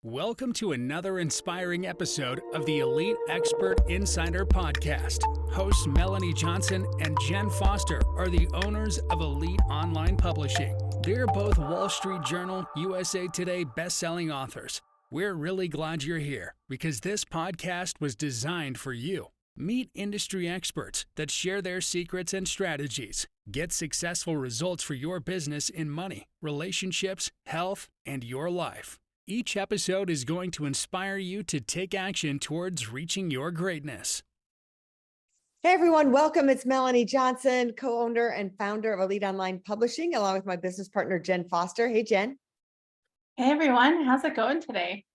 Welcome to another inspiring episode of the Elite Expert Insider Podcast. Hosts Melanie Johnson and Jenn Foster are the owners of Elite Online Publishing. They're both Wall Street Journal, USA Today best-selling authors. We're really glad you're here because this podcast was designed for you. Meet industry experts that share their secrets and strategies. Get successful results for your business in money, relationships, health, and your life. Each episode is going to inspire you to take action towards reaching your greatness. Hey everyone, welcome. It's Melanie Johnson, co-owner and founder of Elite Online Publishing, along with my business partner, Jenn Foster. Hey, Jenn. Hey everyone, how's it going today?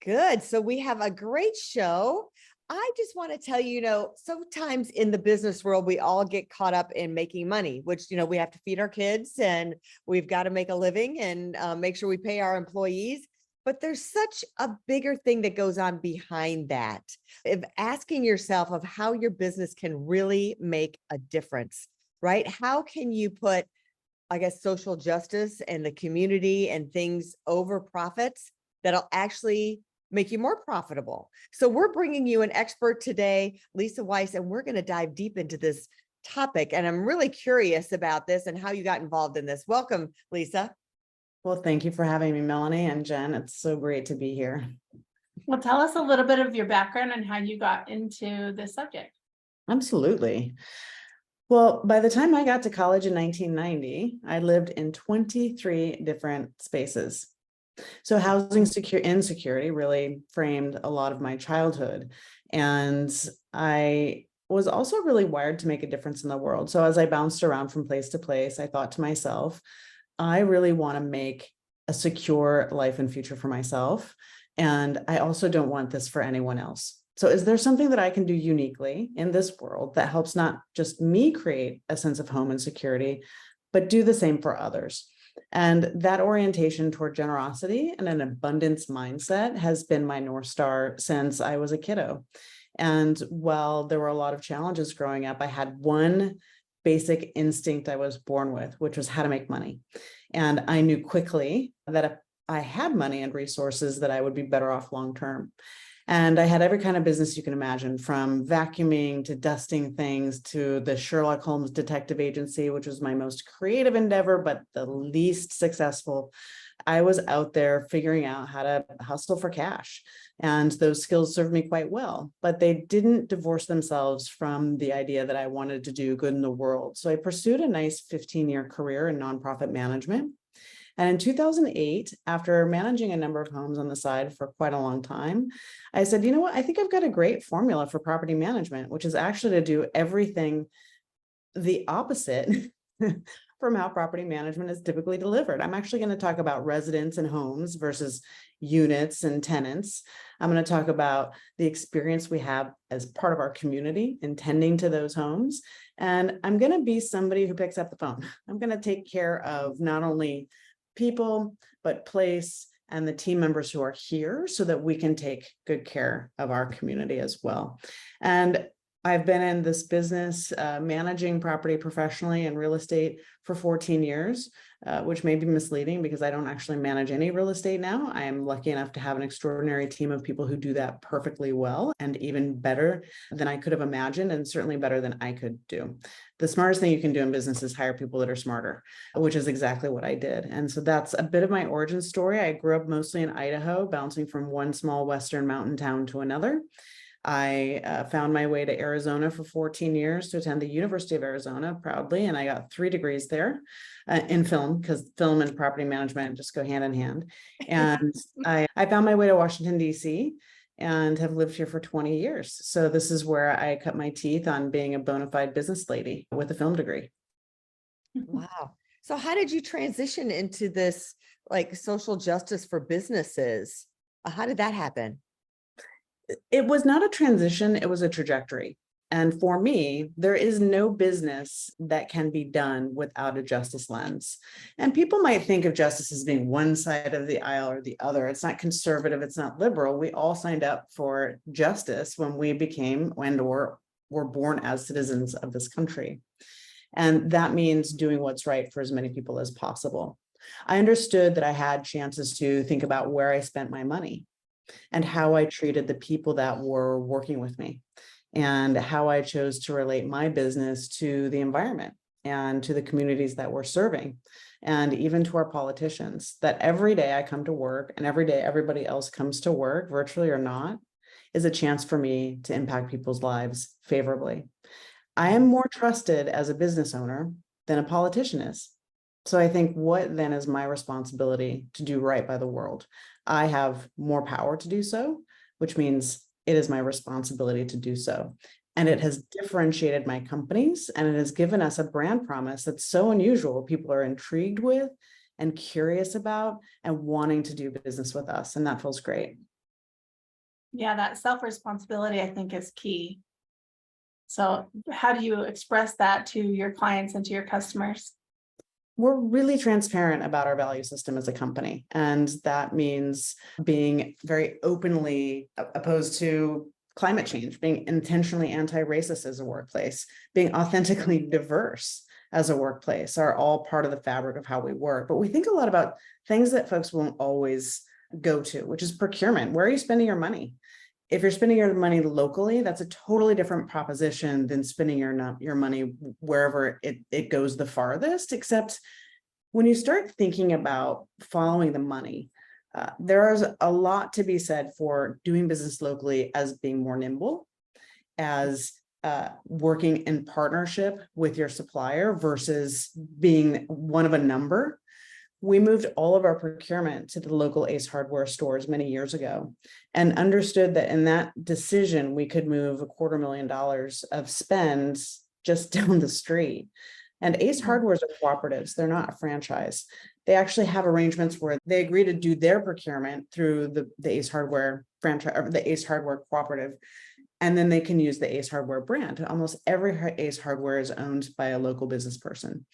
Good. So we have a great show. I just want to tell you, sometimes in the business world, we all get caught up in making money, which, we have to feed our kids and we've got to make a living and make sure we pay our employees. But there's such a bigger thing that goes on behind that, of asking yourself of how your business can really make a difference, right? How can you put, social justice and the community and things over profits that'll actually make you more profitable? So we're bringing you an expert today, Lisa Weiss, and we're going to dive deep into this topic. And I'm really curious about this and how you got involved in this. Welcome, Lisa. Well, thank you for having me, Melanie and Jenn. It's so great to be here. Well, tell us a little bit of your background and how you got into this subject. Absolutely. Well, by the time I got to college in 1990, I lived in 23 different spaces. So housing insecurity really framed a lot of my childhood. And I was also really wired to make a difference in the world. So as I bounced around from place to place, I thought to myself, I really want to make a secure life and future for myself. And I also don't want this for anyone else. So is there something that I can do uniquely in this world that helps not just me create a sense of home and security, but do the same for others? And that orientation toward generosity and an abundance mindset has been my North Star since I was a kiddo. And while there were a lot of challenges growing up, I had one basic instinct I was born with, which was how to make money. And I knew quickly that if I had money and resources, that I would be better off long-term. And I had every kind of business you can imagine, from vacuuming to dusting things to the Sherlock Holmes detective agency, which was my most creative endeavor, but the least successful. I was out there figuring out how to hustle for cash. And those skills served me quite well, but they didn't divorce themselves from the idea that I wanted to do good in the world. So I pursued a nice 15-year career in nonprofit management. And in 2008, after managing a number of homes on the side for quite a long time, I said, you know what, I think I've got a great formula for property management, which is actually to do everything the opposite from how property management is typically delivered. I'm actually going to talk about residents and homes versus units and tenants. I'm going to talk about the experience we have as part of our community in tending to those homes. And I'm going to be somebody who picks up the phone. I'm going to take care of not only people, but place and the team members who are here so that we can take good care of our community as well. And I've been in this business managing property professionally and real estate for 14 years, which may be misleading because I don't actually manage any real estate now. I am lucky enough to have an extraordinary team of people who do that perfectly well and even better than I could have imagined, and certainly better than I could do. The smartest thing you can do in business is hire people that are smarter, which is exactly what I did. And so that's a bit of my origin story. I grew up mostly in Idaho, bouncing from one small Western mountain town to another. I found my way to Arizona for 14 years to attend the University of Arizona proudly, and I got 3 degrees there in film, because film and property management just go hand in hand. And I found my way to Washington, D.C., and have lived here for 20 years. So this is where I cut my teeth on being a bona fide business lady with a film degree. Wow. So how did you transition into this, social justice for businesses? How did that happen? It was not a transition, it was a trajectory. And for me, there is no business that can be done without a justice lens. And people might think of justice as being one side of the aisle or the other. It's not conservative, it's not liberal. We all signed up for justice when we became or were born as citizens of this country. And that means doing what's right for as many people as possible. I understood that I had chances to think about where I spent my money and how I treated the people that were working with me and how I chose to relate my business to the environment and to the communities that we're serving, and even to our politicians, that every day I come to work and every day everybody else comes to work, virtually or not, is a chance for me to impact people's lives favorably. I am more trusted as a business owner than a politician is. So I think, what then is my responsibility to do right by the world? I have more power to do so, which means it is my responsibility to do so. And it has differentiated my companies, and it has given us a brand promise that's so unusual. People are intrigued with and curious about and wanting to do business with us. And that feels great. Yeah, that self-responsibility, I think, is key. So how do you express that to your clients and to your customers? We're really transparent about our value system as a company. And that means being very openly opposed to climate change, being intentionally anti-racist as a workplace, being authentically diverse as a workplace are all part of the fabric of how we work. But we think a lot about things that folks won't always go to, which is procurement. Where are you spending your money? If you're spending your money locally, that's a totally different proposition than spending your money wherever it goes the farthest. Except when you start thinking about following the money, there is a lot to be said for doing business locally as being more nimble, as working in partnership with your supplier versus being one of a number. We moved all of our procurement to the local Ace Hardware stores many years ago and understood that in that decision, we could move $250,000 of spend just down the street. And Ace Hardware are cooperatives. They're not a franchise. They actually have arrangements where they agree to do their procurement through the Ace Hardware franchise or the Ace Hardware cooperative. And then they can use the Ace Hardware brand. Almost every Ace Hardware is owned by a local business person.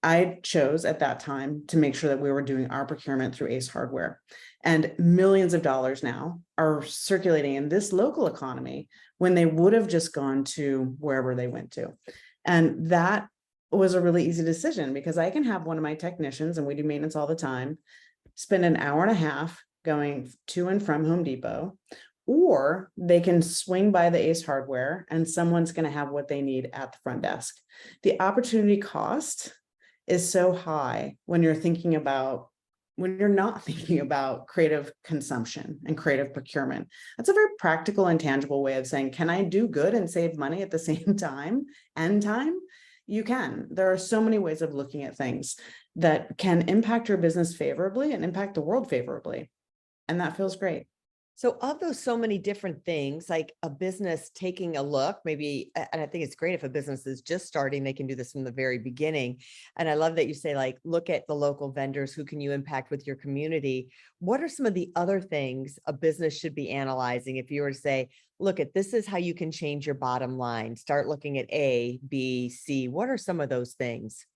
I chose at that time to make sure that we were doing our procurement through Ace Hardware, and millions of dollars now are circulating in this local economy when they would have just gone to wherever they went to. And that was a really easy decision because I can have one of my technicians, and we do maintenance all the time, spend an hour and a half going to and from Home Depot, or they can swing by the Ace Hardware and someone's going to have what they need at the front desk. The opportunity cost is so high when you're not thinking about creative consumption and creative procurement. That's a very practical and tangible way of saying, can I do good and save money at the same time and time? You can. There are so many ways of looking at things that can impact your business favorably and impact the world favorably. And that feels great. So of those so many different things, like a business taking a look, maybe, and I think it's great if a business is just starting, they can do this from the very beginning. And I love that you say, like, look at the local vendors, who can you impact with your community? What are some of the other things a business should be analyzing if you were to say, look at this is how you can change your bottom line, start looking at A, B, C. What are some of those things?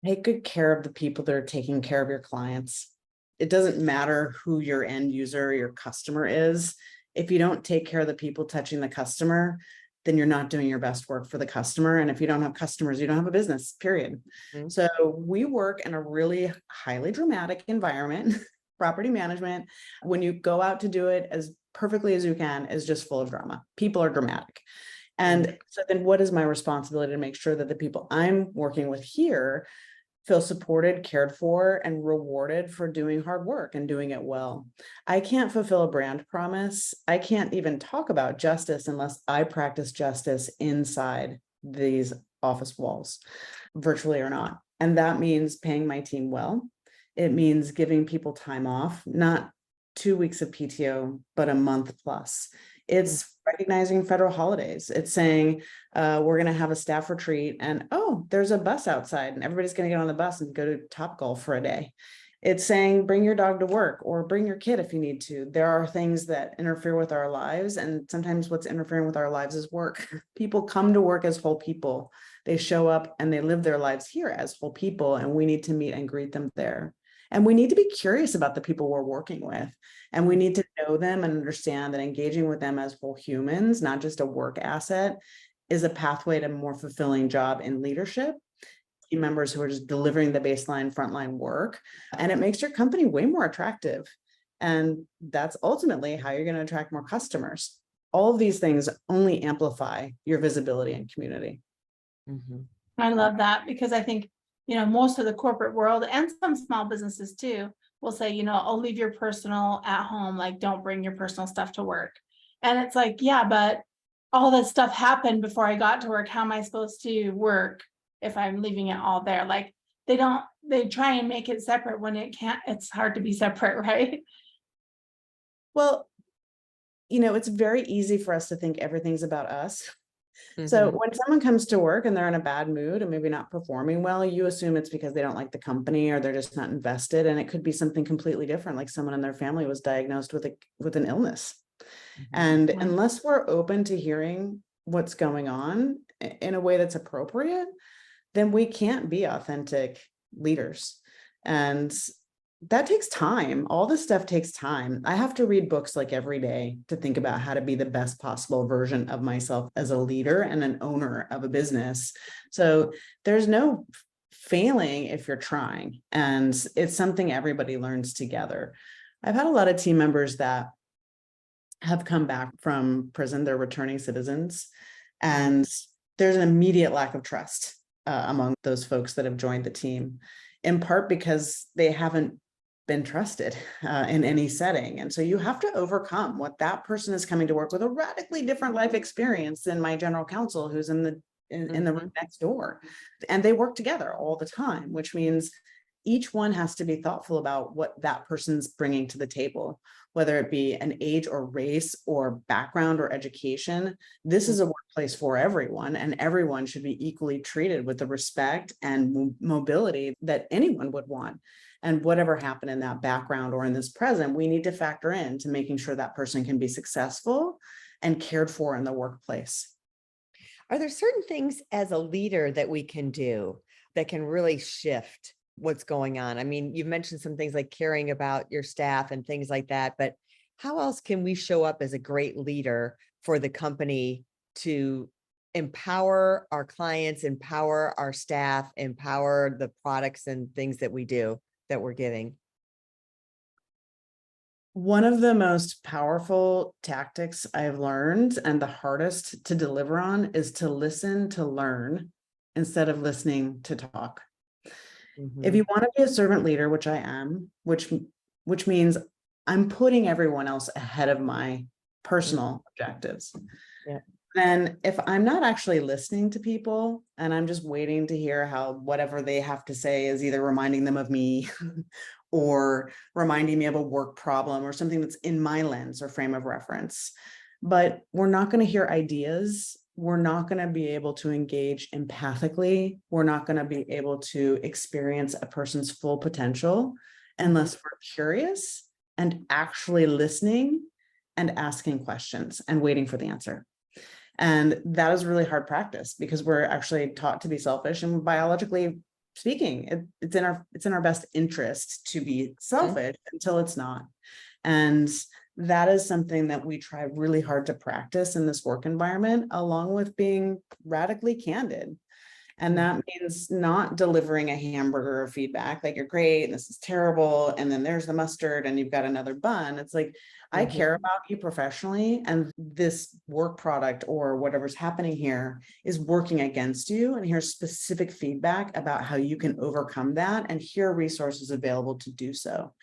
Take good care of the people that are taking care of your clients. It doesn't matter who your end user, your customer is. If you don't take care of the people touching the customer, then you're not doing your best work for the customer. And if you don't have customers, you don't have a business, period. Mm-hmm. So we work in a really highly dramatic environment. Property management, when you go out to do it as perfectly as you can, is just full of drama. People are dramatic. And so then what is my responsibility to make sure that the people I'm working with here feel supported, cared for, and rewarded for doing hard work and doing it well? I can't fulfill a brand promise. I can't even talk about justice unless I practice justice inside these office walls, virtually or not. And that means paying my team well. It means giving people time off, not 2 weeks of PTO, but a month plus. It's recognizing federal holidays. It's saying we're going to have a staff retreat and, oh, there's a bus outside and everybody's going to get on the bus and go to Topgolf for a day. It's saying bring your dog to work or bring your kid if you need to. There are things that interfere with our lives, and sometimes what's interfering with our lives is work. People come to work as whole people. They show up and they live their lives here as whole people, and we need to meet and greet them there. And we need to be curious about the people we're working with. And we need to know them and understand that engaging with them as whole humans, not just a work asset, is a pathway to a more fulfilling job in leadership. team members who are just delivering the baseline frontline work. And it makes your company way more attractive. And that's ultimately how you're going to attract more customers. All of these things only amplify your visibility and community. Mhm. I love that because I think, most of the corporate world and some small businesses too will say, oh, leave your personal at home, like don't bring your personal stuff to work. And it's like, yeah, but all that stuff happened before I got to work. How am I supposed to work if I'm leaving it all there? Like they try and make it separate when it's hard to be separate, right? Well, it's very easy for us to think everything's about us. So Mhm. when someone comes to work and they're in a bad mood and maybe not performing well, you assume it's because they don't like the company or they're just not invested. And it could be something completely different, like someone in their family was diagnosed with an illness. Mhm. And Mhm. unless we're open to hearing what's going on in a way that's appropriate, then we can't be authentic leaders. And that takes time. All this stuff takes time. I have to read books like every day to think about how to be the best possible version of myself as a leader and an owner of a business. So there's no failing if you're trying. And it's something everybody learns together. I've had a lot of team members that have come back from prison. They're returning citizens. And there's an immediate lack of trust among those folks that have joined the team, in part because they haven't been trusted in any setting. And so you have to overcome what that person is coming to work with, a radically different life experience than my general counsel who's in the room next door. And they work together all the time, which means each one has to be thoughtful about what that person's bringing to the table, whether it be an age or race or background or education. This is a workplace for everyone, and everyone should be equally treated with the respect and mobility that anyone would want. And whatever happened in that background or in this present, we need to factor in to making sure that person can be successful and cared for in the workplace. Are there certain things as a leader that we can do that can really shift what's going on? I mean, you've mentioned some things like caring about your staff and things like that, but how else can we show up as a great leader for the company to empower our clients, empower our staff, empower the products and things that we do that we're giving? One of the most powerful tactics I've learned and the hardest to deliver on is to listen to learn instead of listening to talk. If you want to be a servant leader, which I am, which means I'm putting everyone else ahead of my personal objectives. Yeah. Then if I'm not actually listening to people and I'm just waiting to hear how whatever they have to say is either reminding them of me or reminding me of a work problem or something that's in my lens or frame of reference, but we're not going to hear ideas. We're not going to be able to engage empathically. We're not going to be able to experience a person's full potential unless we're curious and actually listening and asking questions and waiting for the answer. And that is really hard practice because we're actually taught to be selfish, and biologically speaking, it's in our best interest to be selfish until it's not. And that is something that we try really hard to practice in this work environment, along with being radically candid. And that means not delivering a hamburger of feedback, like you're great, and this is terrible, and then there's the mustard and you've got another bun. It's like, I care about you professionally, and this work product or whatever's happening here is working against you. And here's specific feedback about how you can overcome that, and here are resources available to do so.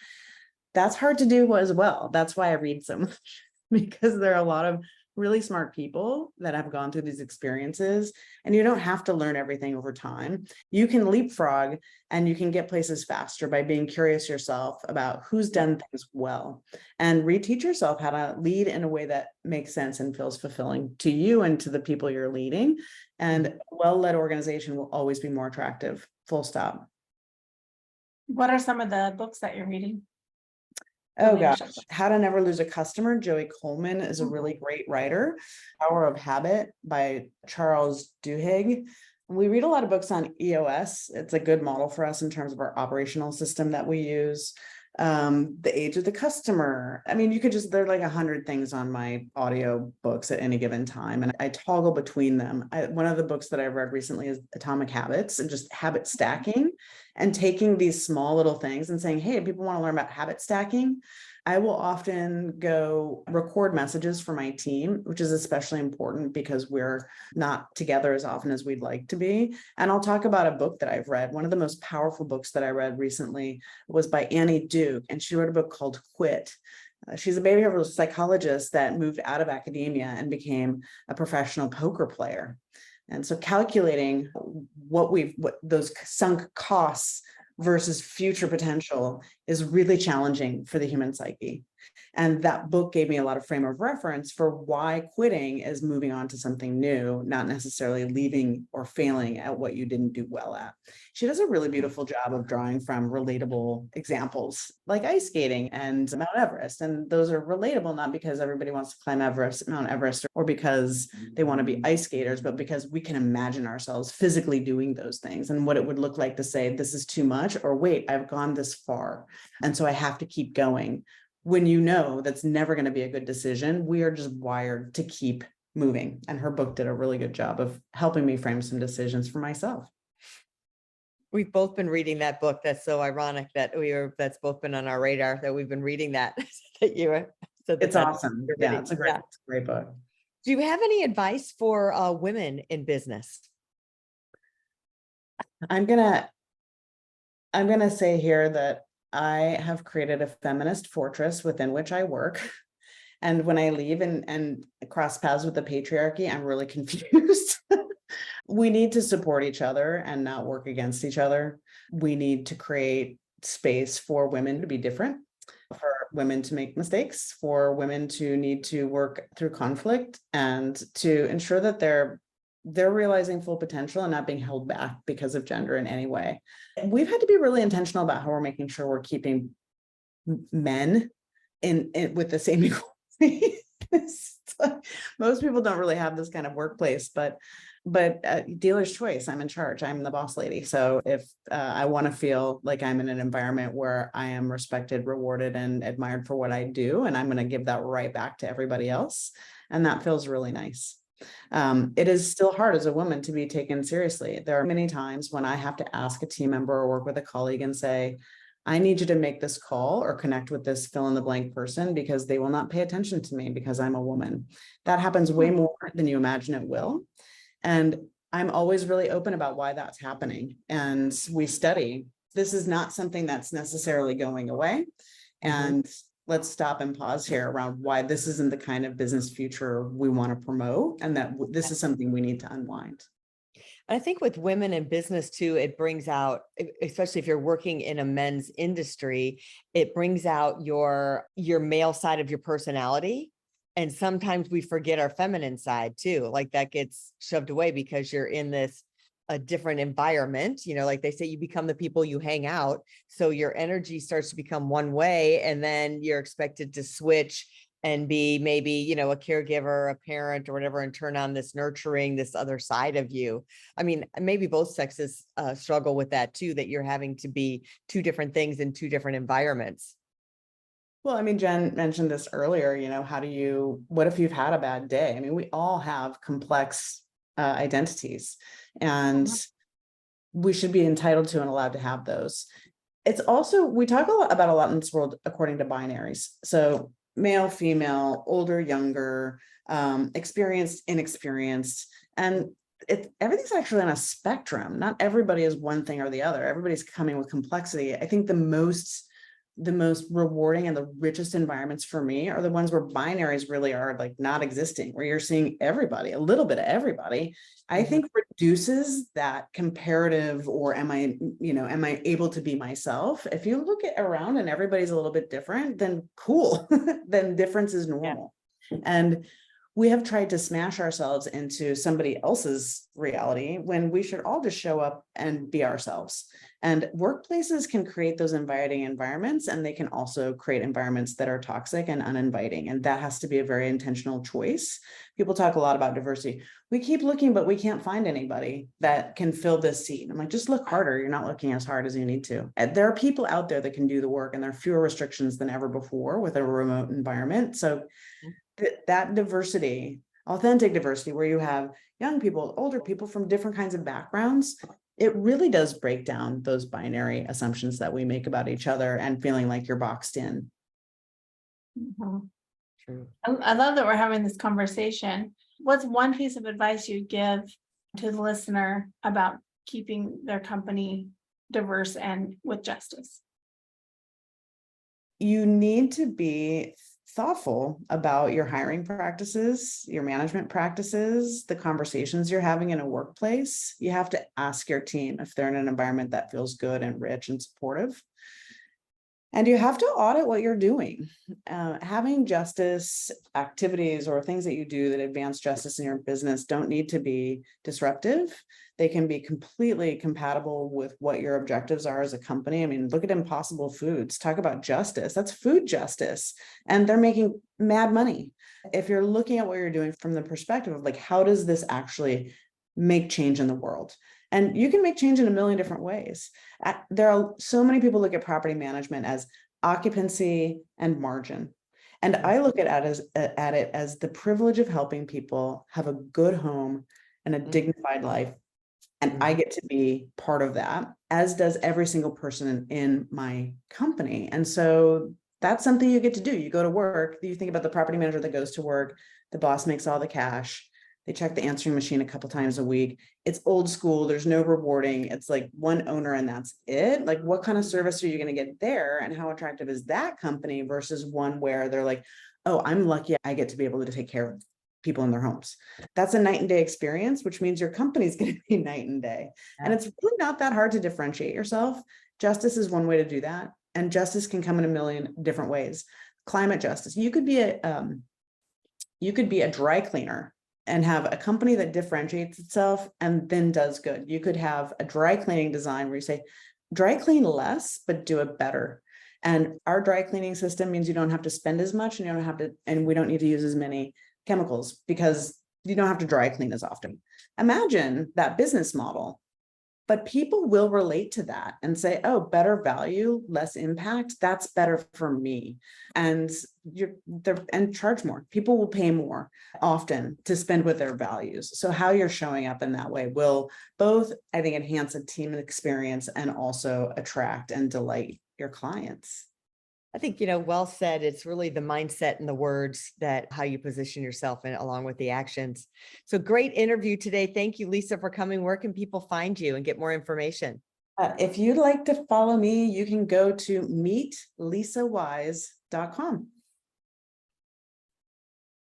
That's hard to do as well. That's why I read so much, because there are a lot of really smart people that have gone through these experiences, and you don't have to learn everything over time. You can leapfrog and you can get places faster by being curious yourself about who's done things well, and reteach yourself how to lead in a way that makes sense and feels fulfilling to you and to the people you're leading. And a well-led organization will always be more attractive, full stop. What are some of the books that you're reading? Oh gosh, How to Never Lose a Customer. Joey Coleman is a really great writer. Power of Habit by Charles Duhigg. We read a lot of books on EOS. It's a good model for us in terms of our operational system that we use. the age of the customer. I mean, there are like 100 things on my audio books at any given time, and I toggle between them. One of the books that I read recently is Atomic Habits, and just habit stacking and taking these small little things and saying, hey, people want to learn about habit stacking. I will often go record messages for my team, which is especially important because we're not together as often as we'd like to be. And I'll talk about a book that I've read. One of the most powerful books that I read recently was by Annie Duke, and she wrote a book called Quit. She's a behavioral psychologist that moved out of academia and became a professional poker player. And so calculating what those sunk costs versus future potential is really challenging for the human psyche. And that book gave me a lot of frame of reference for why quitting is moving on to something new, not necessarily leaving or failing at what you didn't do well at. She does a really beautiful job of drawing from relatable examples like ice skating and Mount Everest. And those are relatable, not because everybody wants to climb Mount Everest, or because they want to be ice skaters, but because we can imagine ourselves physically doing those things and what it would look like to say, this is too much, or wait, I've gone this far, and so I have to keep going. When you know that's never going to be a good decision, we are just wired to keep moving. And her book did a really good job of helping me frame some decisions for myself. We've both been reading that book. That's so ironic that that's both been on our radar, that we've been reading that. It's awesome. Yeah, it's a great book. Do you have any advice for women in business? I'm gonna say here that I have created a feminist fortress within which I work. And when I leave and cross paths with the patriarchy, I'm really confused. We need to support each other and not work against each other. We need to create space for women to be different, for women to make mistakes, for women to need to work through conflict, and to ensure that they're realizing full potential and not being held back because of gender in any way. We've had to be really intentional about how we're making sure we're keeping men in with the same equality. Most people don't really have this kind of workplace, but dealer's choice. I'm in charge. I'm the boss lady. So if I want to feel like I'm in an environment where I am respected, rewarded, and admired for what I do, and I'm going to give that right back to everybody else. And that feels really nice. It is still hard as a woman to be taken seriously. There are many times when I have to ask a team member or work with a colleague and say, I need you to make this call or connect with this fill in the blank person because they will not pay attention to me because I'm a woman. That happens way more than you imagine it will. And I'm always really open about why that's happening. And we study. This is not something that's necessarily going away. And let's stop and pause here around why this isn't the kind of business future we want to promote, and that this is something we need to unwind. I think with women in business too, it brings out, especially if you're working in a men's industry, it brings out your male side of your personality. And sometimes we forget our feminine side too. Like that gets shoved away because you're in a different environment, like they say, you become the people you hang out. So your energy starts to become one way, and then you're expected to switch and be maybe, a caregiver, a parent, or whatever, and turn on this nurturing, this other side of you. I mean, maybe both sexes struggle with that too, that you're having to be two different things in two different environments. Well, I mean, Jen mentioned this earlier, what if you've had a bad day? I mean, we all have complex identities, and we should be entitled to and allowed to have those. It's also, we talk about a lot in this world according to binaries. So male, female, older, younger, experienced, inexperienced, and everything's actually on a spectrum. Not everybody is one thing or the other. Everybody's coming with complexity. I think the most rewarding and the richest environments for me are the ones where binaries really are like not existing, where you're seeing everybody, a little bit of everybody. I think reduces that comparative, or am I able to be myself? If you look around and everybody's a little bit different, then cool, then difference is normal. And we have tried to smash ourselves into somebody else's reality when we should all just show up and be ourselves. And workplaces can create those inviting environments, and they can also create environments that are toxic and uninviting. And that has to be a very intentional choice. People talk a lot about diversity. We keep looking, but we can't find anybody that can fill this seat. I'm like, just look harder. You're not looking as hard as you need to. And there are people out there that can do the work, and there are fewer restrictions than ever before with a remote environment. So that diversity, authentic diversity, where you have young people, older people from different kinds of backgrounds, it really does break down those binary assumptions that we make about each other and feeling like you're boxed in. Mhm. True. I love that we're having this conversation. What's one piece of advice you give to the listener about keeping their company diverse and with justice? You need to be thoughtful about your hiring practices, your management practices, the conversations you're having in a workplace. You have to ask your team if they're in an environment that feels good and rich and supportive. And you have to audit what you're doing. Having justice activities or things that you do that advance justice in your business don't need to be disruptive. They can be completely compatible with what your objectives are as a company. I mean, look at Impossible Foods. Talk about justice. That's food justice. And they're making mad money. If you're looking at what you're doing from the perspective of like, how does this actually make change in the world? And you can make change in a million different ways. There are so many people look at property management as occupancy and margin. And I look at it as the privilege of helping people have a good home and a dignified life. And I get to be part of that, as does every single person in my company. And so that's something you get to do. You go to work, you think about the property manager that goes to work, the boss makes all the cash. They check the answering machine a couple times a week. It's old school. There's no rewarding. It's like one owner and that's it. Like, what kind of service are you going to get there? And how attractive is that company versus one where they're like, oh, I'm lucky I get to be able to take care of people in their homes. That's a night and day experience, which means your company's going to be night and day. Yeah. And it's really not that hard to differentiate yourself. Justice is one way to do that. And justice can come in a million different ways. Climate justice. You could be a dry cleaner and have a company that differentiates itself and then does good. You could have a dry cleaning design where you say, dry clean less, but do it better. And our dry cleaning system means you don't have to spend as much, and you don't have to, and we don't need to use as many chemicals because you don't have to dry clean as often. Imagine that business model. But people will relate to that and say, oh, better value, less impact. That's better for me. And charge more. People will pay more often to spend with their values. So how you're showing up in that way will both, I think, enhance a team experience and also attract and delight your clients. I think, well said. It's really the mindset and the words that how you position yourself and along with the actions. So great interview today. Thank you, Lisa, for coming. Where can people find you and get more information? If you'd like to follow me, you can go to meetlisawise.com.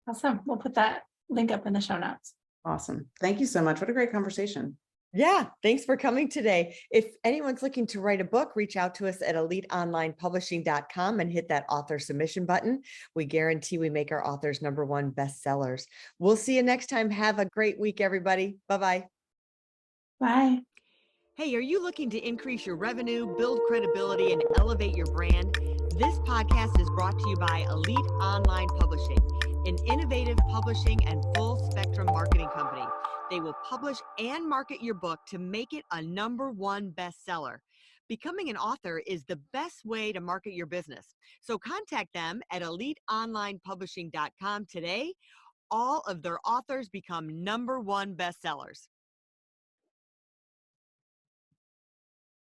Awesome. We'll put that link up in the show notes. Awesome. Thank you so much. What a great conversation. Yeah, thanks for coming today. If anyone's looking to write a book, reach out to us at eliteonlinepublishing.com and hit that author submission button. We guarantee we make our authors #1 bestsellers. We'll see you next time. Have a great week, everybody. Bye-bye. Bye. Hey, are you looking to increase your revenue, build credibility, and elevate your brand? This podcast is brought to you by Elite Online Publishing, an innovative publishing and full spectrum marketing company. They will publish and market your book to make it a #1 bestseller. Becoming an author is the best way to market your business. So contact them at eliteonlinepublishing.com today. All of their authors become #1 bestsellers.